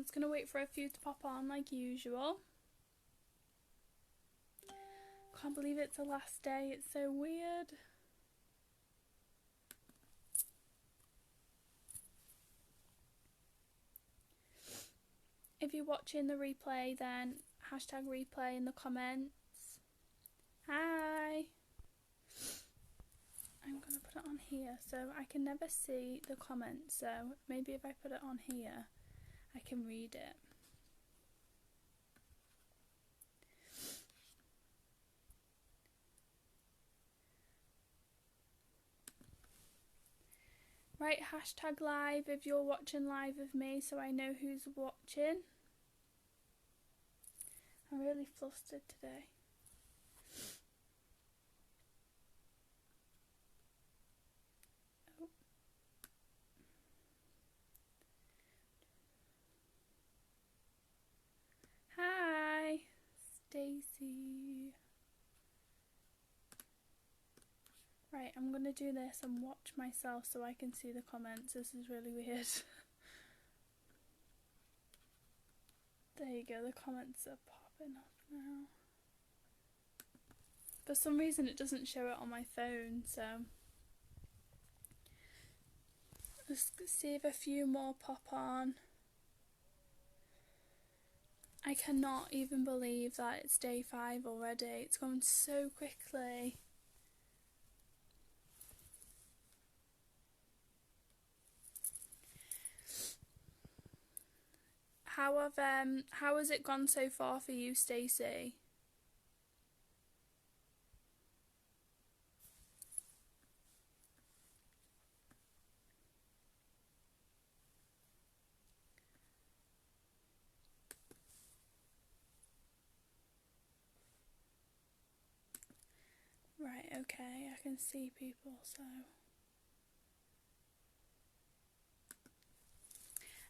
I'm just going to wait for a few to pop on like usual. Can't believe it's the last day. It's so weird. If you're watching the replay, then hashtag replay in the comments. Hi. I'm going to put it on here so I can never see the comments, so maybe if I put it on here I can read it. Right, hashtag live if you're watching live with me so I know who's watching. I'm really flustered today. Hi, Stacey. Right, I'm going to do this and watch myself so I can see the comments. This is really weird. There you go, the comments are popping up now. For some reason it doesn't show it on my phone, so let's see if a few more pop on. I cannot even believe that it's day 5 already. It's gone so quickly. How has it gone so far for you, Stacey? Right, okay, I can see people, so.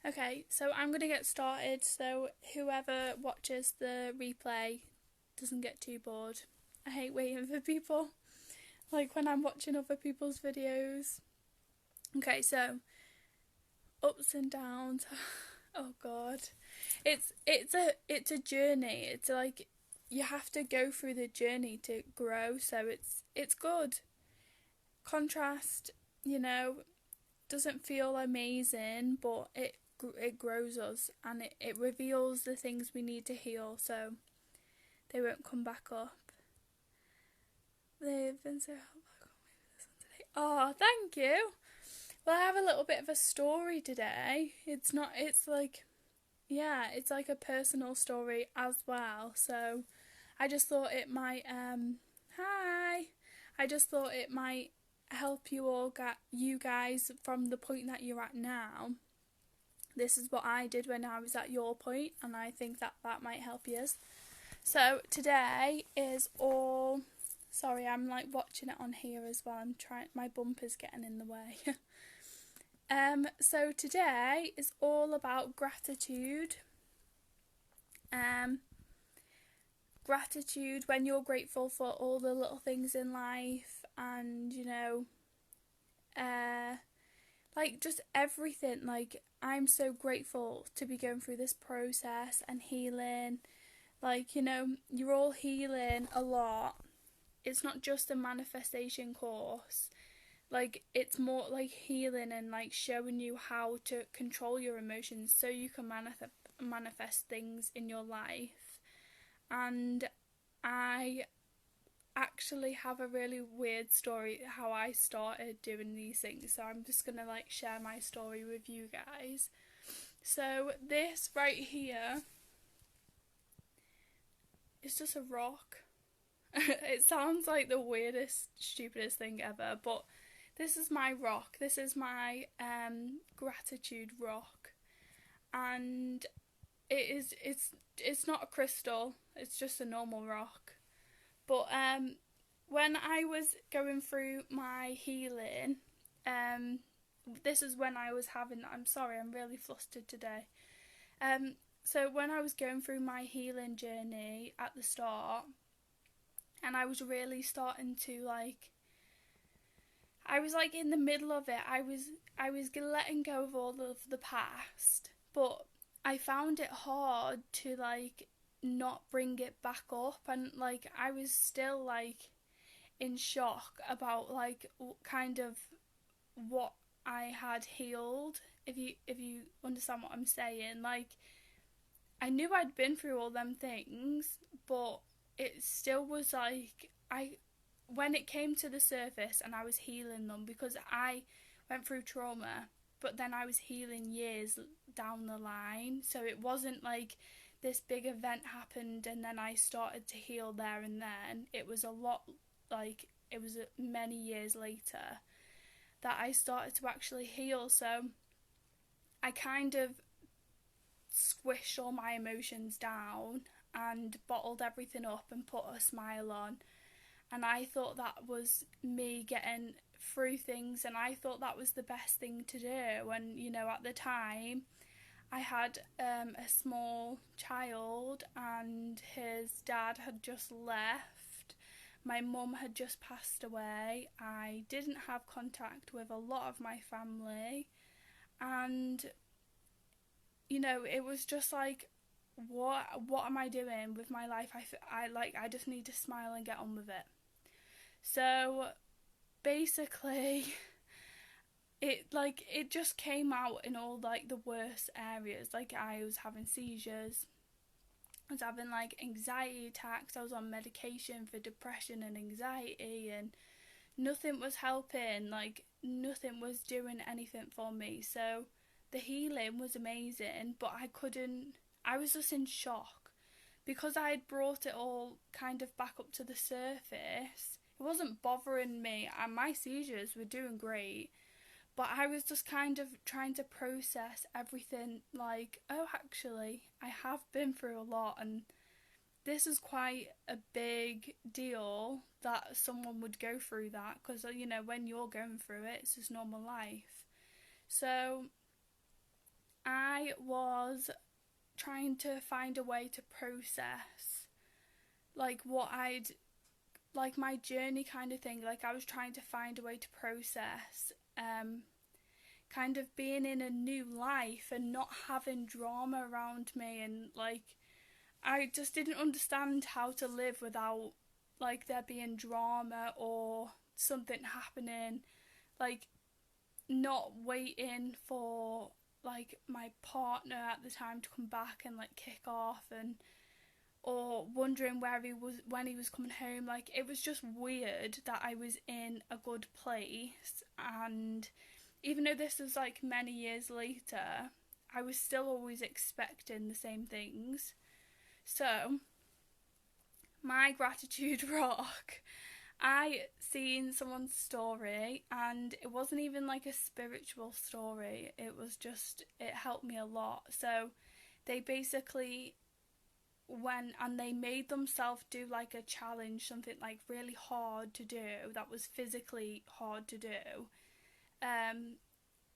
Okay, so I'm going to get started so whoever watches the replay doesn't get too bored. I hate waiting for people, like when I'm watching other people's videos. Okay, so ups and downs. Oh god. It's a journey. It's like you have to go through the journey to grow, so it's good. Contrast, you know, doesn't feel amazing, but it grows us and it reveals the things we need to heal so they won't come back up. They've been so helpful. Oh, thank you. Well, I have a little bit of a story today. It's like a personal story as well. So I just thought it might I just thought it might help you guys from the point that you're at now. This is what I did when I was at your point, and I think that might help you. So today is all. Sorry, I'm like watching it on here as well. My bumper's getting in the way. So today is all about gratitude. Gratitude when you're grateful for all the little things in life, and you know, like just everything. Like I'm so grateful to be going through this process and healing. Like, you know, you're all healing a lot. It's not just a manifestation course. Like, it's more like healing and like showing you how to control your emotions so you can manifest things in your life. And I actually have a really weird story how I started doing these things, so I'm just gonna like share my story with you guys. So this right here is just a rock. It sounds like the weirdest, stupidest thing ever, but this is my rock. This is my gratitude rock, and it's not a crystal. It's just a normal rock. But when I was going through my healing, this is when I was having. I'm sorry, I'm really flustered today. So when I was going through my healing journey at the start, and I was really starting to like. I was like in the middle of it. I was letting go of all of the past, but I found it hard to like not bring it back up, and like I was still like in shock about like kind of what I had healed. If you understand what I'm saying, like I knew I'd been through all them things, but it still was like I when it came to the surface and I was healing them, because I went through trauma, but then I was healing years down the line. So it wasn't like this big event happened and then I started to heal there and then. It was a lot, like it was many years later that I started to actually heal. So I kind of squished all my emotions down and bottled everything up and put a smile on. And I thought that was me getting through things, and I thought that was the best thing to do. And you know, at the time I had a small child and his dad had just left. My mum had just passed away. I didn't have contact with a lot of my family, and you know, it was just like, what am I doing with my life? I just need to smile and get on with it. So basically it just came out in all like the worst areas. Like I was having seizures, I was having like anxiety attacks, I was on medication for depression and anxiety, and nothing was helping, like nothing was doing anything for me. So the healing was amazing, but I was just in shock because I had brought it all kind of back up to the surface. It wasn't bothering me, and my seizures were doing great, but I was just kind of trying to process everything, like, oh, actually, I have been through a lot, and this is quite a big deal that someone would go through that, because, you know, when you're going through it, it's just normal life. So I was trying to find a way to process like like my journey kind of thing. Like I was trying to find a way to process kind of being in a new life and not having drama around me, and like I just didn't understand how to live without like there being drama or something happening, like not waiting for like my partner at the time to come back and like kick off, and or wondering where he was when he was coming home. Like it was just weird that I was in a good place, and even though this was like many years later, I was still always expecting the same things. So my gratitude rock, I seen someone's story, and it wasn't even like a spiritual story, it was just, it helped me a lot. So they basically went and they made themselves do like a challenge, something like really hard to do, that was physically hard to do,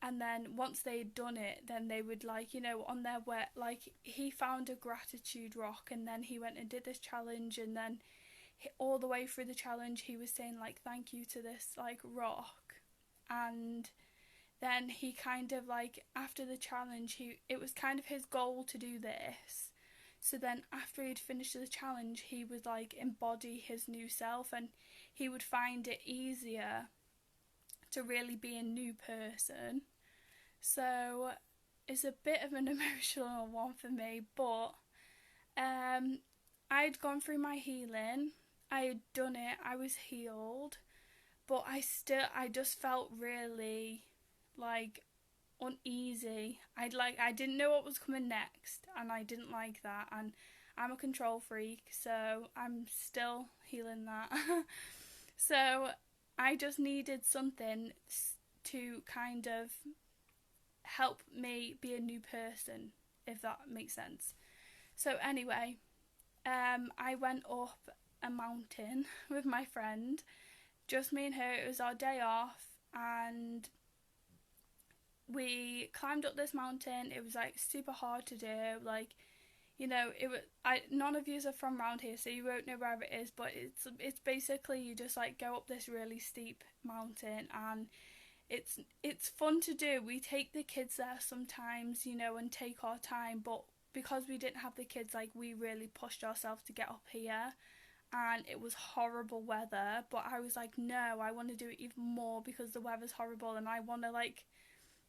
and then once they'd done it, then they would like, you know, on their way, like he found a gratitude rock, and then he went and did this challenge, and then all the way through the challenge he was saying like thank you to this like rock. And then he kind of like, after the challenge, it was kind of his goal to do this. So then after he'd finished the challenge, he would like embody his new self, and he would find it easier to really be a new person. So it's a bit of an emotional one for me, but I'd gone through my healing, I had done it, I was healed, but I just felt really like uneasy. I didn't know what was coming next, and I didn't like that, and I'm a control freak, so I'm still healing that. So I just needed something to kind of help me be a new person, if that makes sense. So anyway, I went up a mountain with my friend, just me and her. It was our day off, and we climbed up this mountain. It was like super hard to do, like, you know, none of yous are from around here, so you won't know where it is, but it's basically, you just like go up this really steep mountain, and it's fun to do. We take the kids there sometimes, you know, and take our time, but because we didn't have the kids, like, we really pushed ourselves to get up here, and it was horrible weather, but I was like, no, I want to do it even more because the weather's horrible, and I want to, like,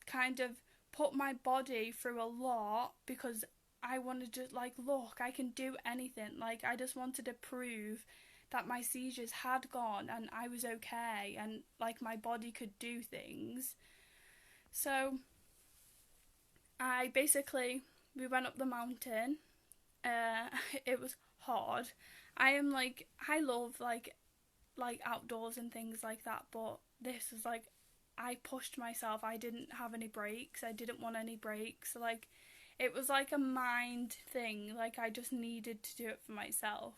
kind of put my body through a lot because I wanted to, like, look, I can do anything. Like, I just wanted to prove that my seizures had gone and I was okay, and, like, my body could do things. So we went up the mountain. It was hard. I love, like outdoors and things like that, but this was like, I pushed myself. I didn't have any breaks. I didn't want any breaks. Like, it was like a mind thing. Like, I just needed to do it for myself.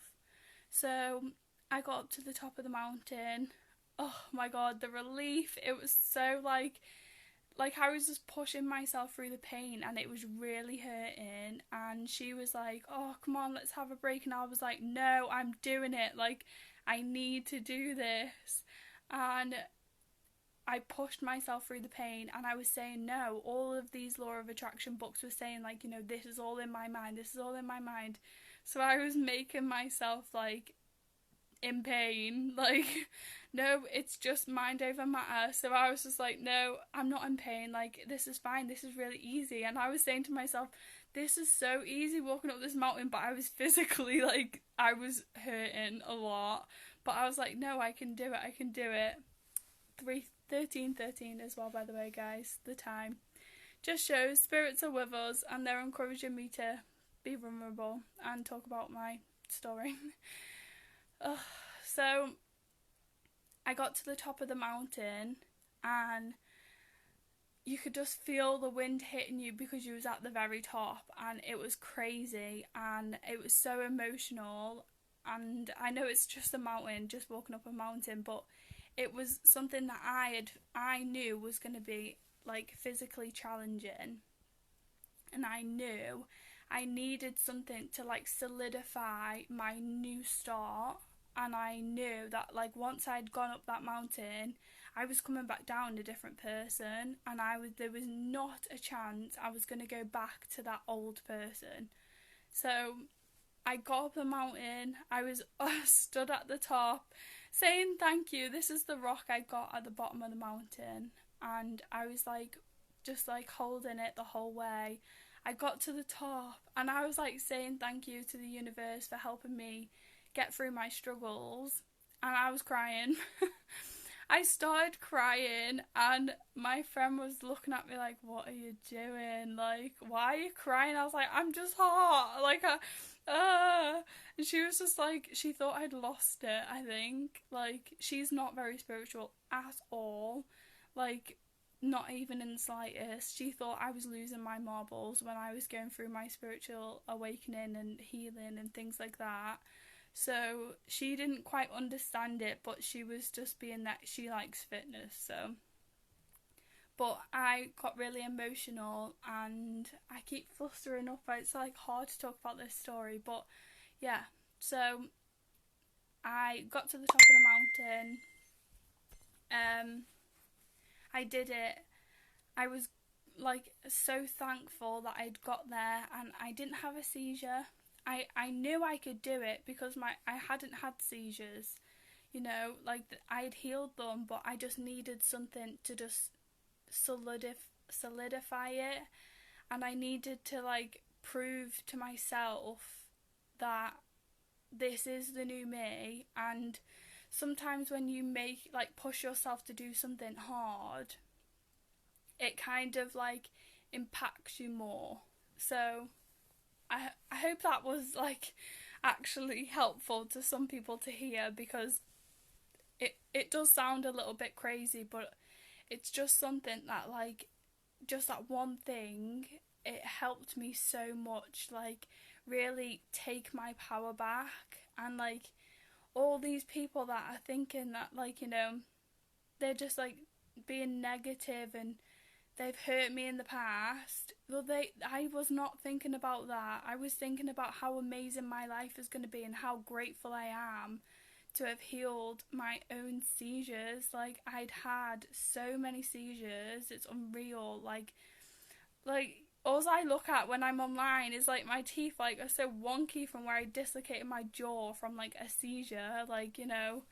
So I got up to the top of the mountain. Oh my god, the relief. It was so like I was just pushing myself through the pain, and it was really hurting, and she was like, oh, come on, let's have a break, and I was like, no, I'm doing it, like, I need to do this. And I pushed myself through the pain, and I was saying no. All of these law of attraction books were saying, like, you know, this is all in my mind, this is all in my mind. So I was making myself, like, in pain, like, no, it's just mind over matter. So I was just like, no, I'm not in pain, like, this is fine, this is really easy. And I was saying to myself, this is so easy walking up this mountain, but I was physically, like, I was hurting a lot, but I was like, no, I can do it, I can do it. 13:13 as well, by the way, guys, the time just shows spirits are with us, and they're encouraging me to be vulnerable and talk about my story. So I got to the top of the mountain, and you could just feel the wind hitting you because you was at the very top, and it was crazy, and it was so emotional. And I know it's just a mountain, just walking up a mountain, but it was something that I knew was going to be, like, physically challenging, and I knew I needed something to, like, solidify my new start. And I knew that, like, once I'd gone up that mountain, I was coming back down a different person, and there was not a chance I was going to go back to that old person. So I got up the mountain. I was stood at the top saying thank you. This is the rock I got at the bottom of the mountain, and I was, like, just, like, holding it the whole way. I got to the top, and I was, like, saying thank you to the universe for helping me get through my struggles, and I was crying. I started crying, and my friend was looking at me like, what are you doing? Like, why are you crying? I was like, I'm just hot. Like, and she was just like, she thought I'd lost it, I think. Like, she's not very spiritual at all. Like, not even in the slightest. She thought I was losing my marbles when I was going through my spiritual awakening and healing and things like that. So she didn't quite understand it, but she was just being that she likes fitness. So, but I got really emotional, and I keep flustering up. It's, like, hard to talk about this story, but yeah. So I got to the top of the mountain. I did it. I was, like, so thankful that I'd got there, and I didn't have a seizure. I knew I could do it because I hadn't had seizures, you know, like, I had healed them, but I just needed something to just solidify it, and I needed to, like, prove to myself that this is the new me. And sometimes when you push yourself to do something hard, it kind of, like, impacts you more. So I hope that was, like, actually helpful to some people to hear, because it does sound a little bit crazy, but it's just something that, like, just that one thing, it helped me so much, like, really take my power back. And, like, all these people that are thinking that, like, you know, they're just, like, being negative and they've hurt me in the past. Well, I was not thinking about that. I was thinking about how amazing my life is going to be and how grateful I am to have healed my own seizures. Like, I'd had so many seizures, it's unreal. Like all I look at when I'm online is like my teeth like are so wonky from where I dislocated my jaw from like a seizure, like, you know,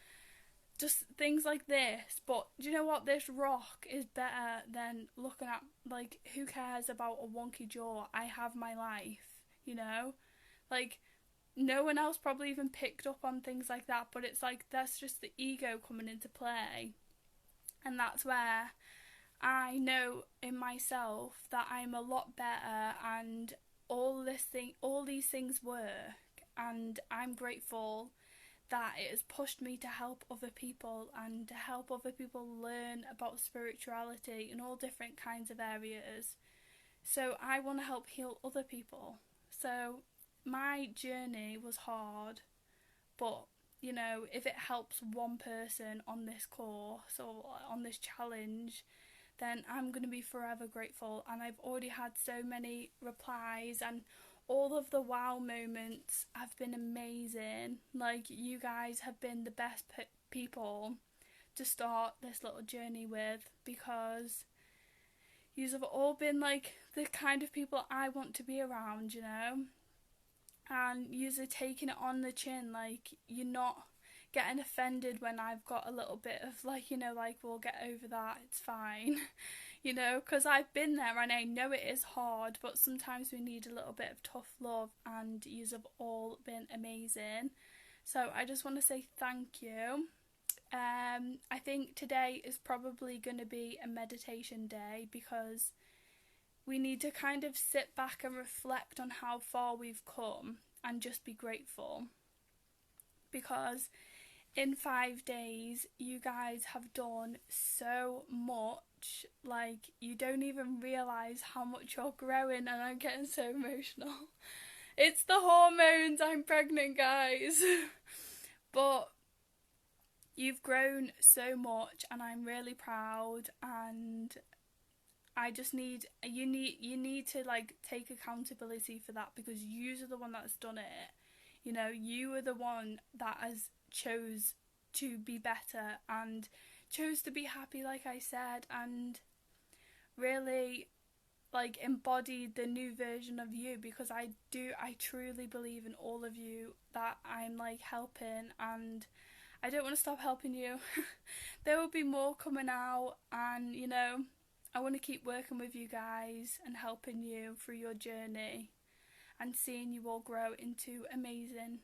just things like this. But do you know what? This rock is better than looking at, like, who cares about a wonky jaw? I have my life, you know? Like, no one else probably even picked up on things like that, but it's like that's just the ego coming into play. And that's where I know in myself that I'm a lot better, and all these things work, and I'm grateful that it has pushed me to help other people and to help other people learn about spirituality in all different kinds of areas. So I want to help heal other people. So my journey was hard, but you know, if it helps one person on this course or on this challenge, then I'm going to be forever grateful. And I've already had so many replies, and all of the wow moments have been amazing. Like, you guys have been the best people to start this little journey with, because you have all been like the kind of people I want to be around, you know. And you're taking it on the chin, like, you're not getting offended when I've got a little bit of like, you know, like, we'll get over that, it's fine. You know, because I've been there and I know it is hard, but sometimes we need a little bit of tough love, and yous have all been amazing. So I just want to say thank you. I think today is probably going to be a meditation day, because we need to kind of sit back and reflect on how far we've come and just be grateful. Because in 5 days, you guys have done so much. Like, you don't even realise how much you're growing, and I'm getting so emotional. It's the hormones, I'm pregnant, guys. But you've grown so much, and I'm really proud, and I just need you to like take accountability for that, because you are the one that's done it. You know, you are the one that has chose to be better and chose to be happy, like I said, and really like embodied the new version of you, because I truly believe in all of you that I'm like helping, and I don't want to stop helping you. There will be more coming out, and you know, I want to keep working with you guys and helping you through your journey and seeing you all grow into amazing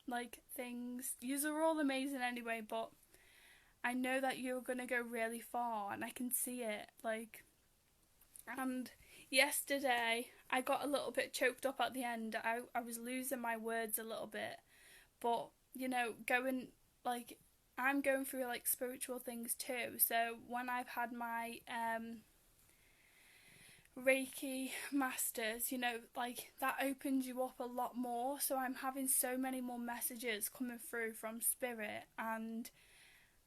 like things. Yous are all amazing anyway, but I know that you're going to go really far, and I can see it. Like, and yesterday I got a little bit choked up at the end. I was losing my words a little bit, but you know, I'm going through like spiritual things too. So when I've had my Reiki masters, you know, like that opens you up a lot more. So I'm having so many more messages coming through from spirit, and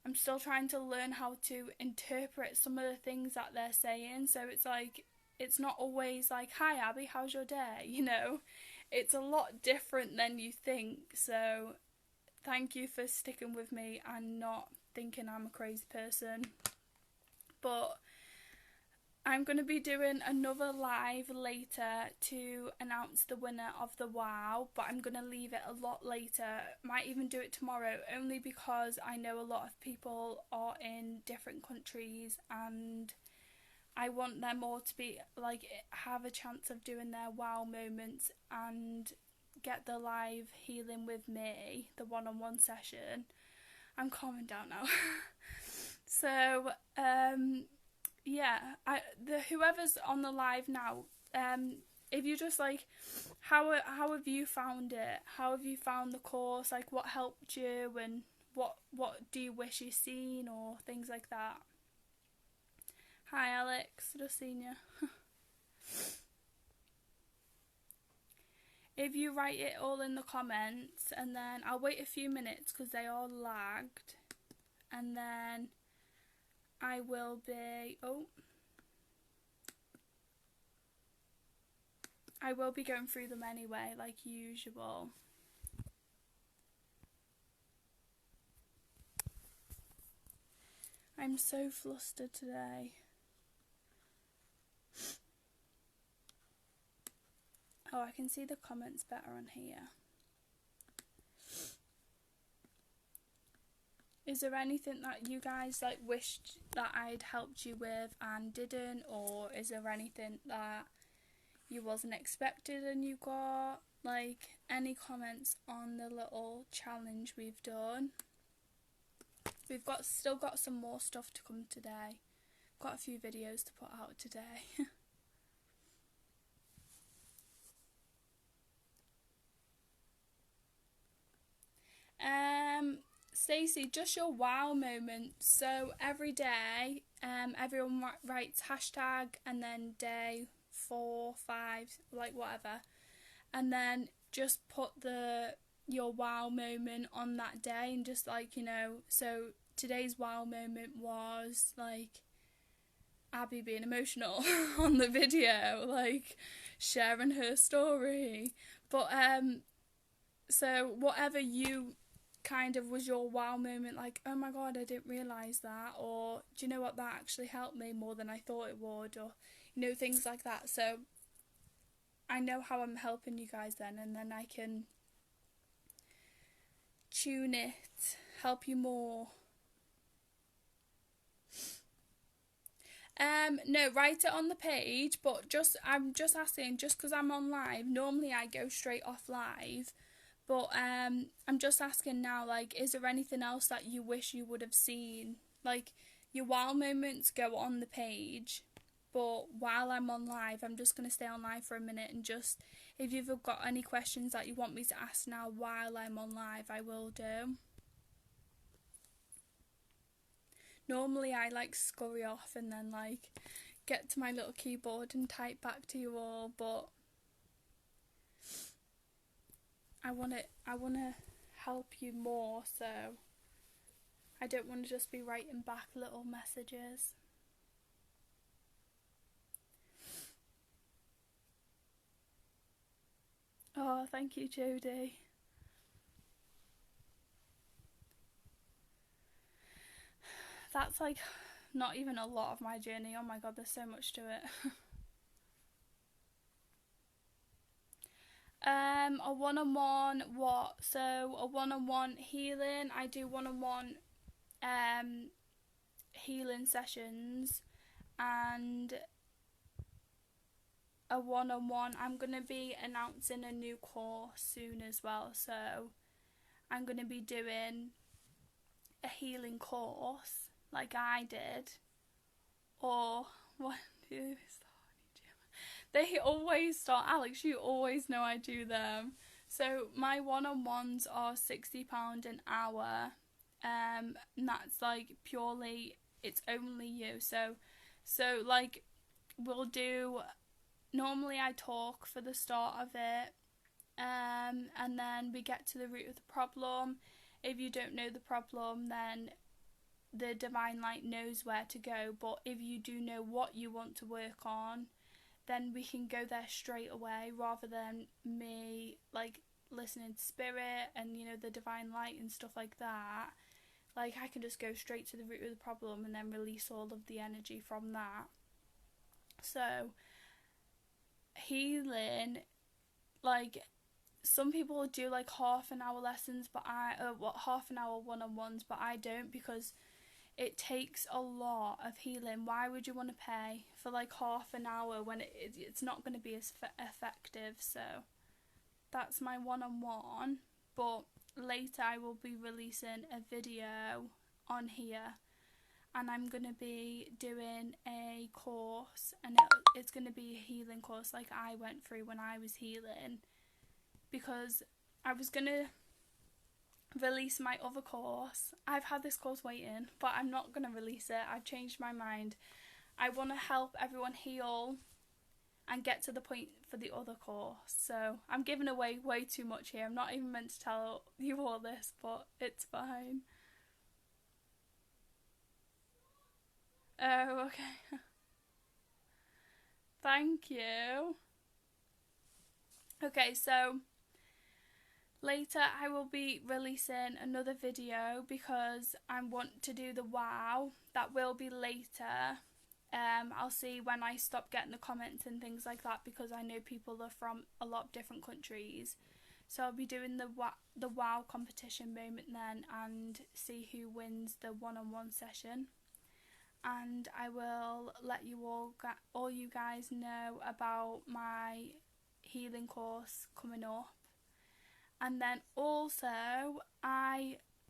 I'm still trying to learn how to interpret some of the things that they're saying. So it's like, it's not always like, hi Abby, how's your day? You know, it's a lot different than you think. So thank you for sticking with me and not thinking I'm a crazy person. But I'm going to be doing another live later to announce the winner of the WOW, but I'm going to leave it a lot later. Might even do it tomorrow, only because I know a lot of people are in different countries, and I want them all to be like, have a chance of doing their WOW moments and get the live healing with me, the one-on-one session. I'm calming down now. So yeah, whoever's on the live now, if you just like, how have you found it? How have you found the course? Like, what helped you, and what do you wish you seen, or things like that? Hi Alex, just seen you. If you write it all in the comments, and then I'll wait a few minutes because they are lagged, and then I will be going through them anyway, like usual. I'm so flustered today. Oh, I can see the comments better on here. Is there anything that you guys like wished that I'd helped you with and didn't, or is there anything that you wasn't expected and you got? Like, any comments on the little challenge we've done? We've still got some more stuff to come today. Got a few videos to put out today. Stacey, just your wow moment. So every day, everyone writes hashtag and then day 4, 5, like whatever, and then just put your wow moment on that day, and just like, you know, so today's wow moment was like Abbie being emotional on the video, like sharing her story. But so whatever you kind of was your wow moment, like, oh my god, I didn't realise that, or do you know what, that actually helped me more than I thought it would, or, you know, things like that. So I know how I'm helping you guys then, and then I can tune it, help you more. No, write it on the page, but I'm just asking, just because I'm on live, normally I go straight off live, but I'm just asking now, like, is there anything else that you wish you would have seen? Like, your wow moments go on the page, but while I'm on live, I'm just going to stay on live for a minute, and just, if you've got any questions that you want me to ask now while I'm on live, I will do. Normally I like scurry off and then like get to my little keyboard and type back to you all, but I want to help you more, so I don't want to just be writing back little messages. Oh, thank you, Jodie. That's like not even a lot of my journey. Oh my god, there's so much to it. A one-on-one what? So a one-on-one healing. I do one-on-one healing sessions, and a one-on-one. I'm gonna be announcing a new course soon as well, so I'm gonna be doing a healing course like I did, or what? They always start, Alex, you always know I do them. So my one-on-ones are £60 an hour, and that's like purely, it's only you. So like, we'll do, normally I talk for the start of it, and then we get to the root of the problem. If you don't know the problem, then the divine light knows where to go, but if you do know what you want to work on, then we can go there straight away, rather than me like listening to spirit and, you know, the divine light and stuff like that. Like, I can just go straight to the root of the problem and then release all of the energy from that. So healing, like, some people do like half an hour lessons, but half an hour one-on-ones, but I don't, because it takes a lot of healing. Why would you want to pay for like half an hour when it's not going to be as effective? So that's my one-on-one, but later I will be releasing a video on here, and I'm going to be doing a course, and it's going to be a healing course like I went through when I was healing, because I was going to release my other course. I've had this course waiting, but I'm not going to release it. I've changed my mind. I want to help everyone heal and get to the point for the other course. So I'm giving away way too much here. I'm not even meant to tell you all this, but it's fine. Oh, okay. Thank you. Okay, so Later I will be releasing another video because I want to do the wow. That will be later. I'll see when I stop getting the comments and things like that, because I know people are from a lot of different countries. So I'll be doing the wow competition moment then, and see who wins the one-on-one session. And I will let you all you guys know about my healing course coming up. And then also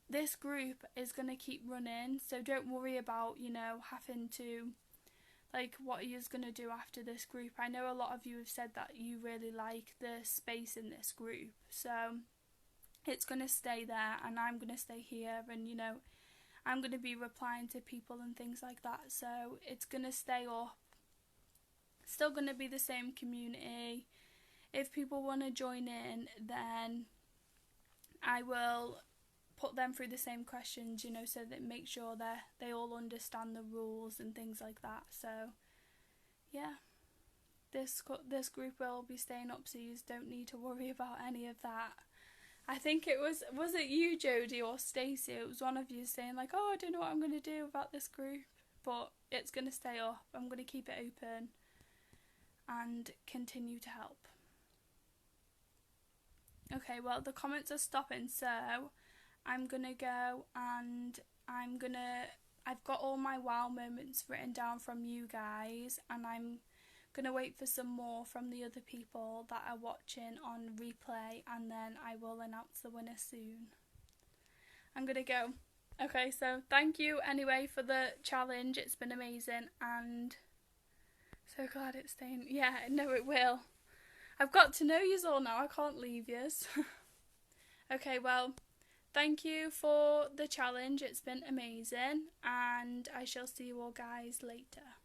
this group is going to keep running, so don't worry about, you know, having to, like, what are you going to do after this group. I know a lot of you have said that you really like the space in this group, so it's going to stay there, and I'm going to stay here, and, you know, I'm going to be replying to people and things like that, so it's going to stay up. Still going to be the same community. If people want to join in, then I will put them through the same questions, you know, so that make sure that they all understand the rules and things like that. So yeah, this group will be staying up, so you don't need to worry about any of that. I think it was it you, Jodie, or Stacey? It was one of you saying like, oh, I don't know what I'm going to do about this group, but it's going to stay up. I'm going to keep it open and continue to help. Okay, well, the comments are stopping, so I'm going to go and I've got all my wow moments written down from you guys, and I'm going to wait for some more from the other people that are watching on replay, and then I will announce the winner soon. I'm going to go. Okay, so thank you anyway for the challenge. It's been amazing, and so glad it's staying. Yeah, no, it will. I've got to know yous all now. I can't leave yous. Okay, well, thank you for the challenge. It's been amazing, and I shall see you all guys later.